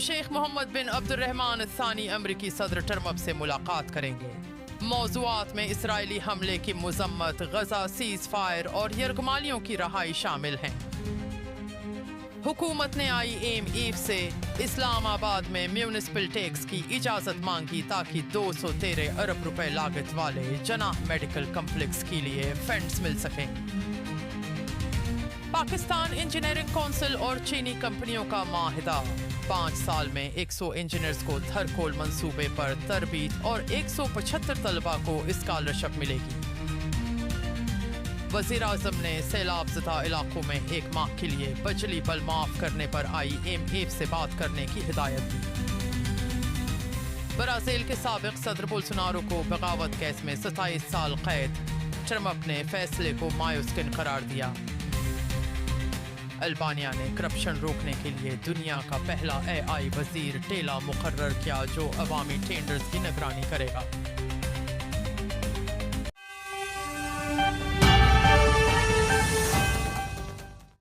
شیخ محمد بن عبد الرحمن الثانی امریکی صدر ٹرمپ سے ملاقات کریں گے۔ موضوعات میں اسرائیلی حملے کی مذمت، غزہ سیز فائر اور یرغمالیوں کی رہائی شامل ہیں۔ حکومت نے IMF سے اسلام آباد میں میونسپل ٹیکس کی اجازت مانگی تاکہ 213 ارب روپے لاگت والے جناح میڈیکل کمپلیکس کے لیے فنڈز مل سکیں۔ پاکستان انجینئرنگ کونسل اور چینی کمپنیوں کا معاہدہ، 5 سال میں 100 انجینئرز کو تھرکول منصوبے پر تربیت اور 175 طلباء کو اسکالرشپ ملے گی۔ وزیر اعظم نے سیلاب زدہ علاقوں میں 1 ماہ کے لیے بجلی بل معاف کرنے پر IMF سے بات کرنے کی ہدایت دی۔ برازیل کے سابق صدر بولسونارو کو بغاوت کیس میں 27 سال قید، ٹرمپ نے فیصلے کو مایوس کن قرار دیا۔ البانیہ نے کرپشن روکنے کے لیے دنیا کا پہلا AI وزیر ٹیلا مقرر کیا جو عوامی ٹینڈرز کی نگرانی کرے گا۔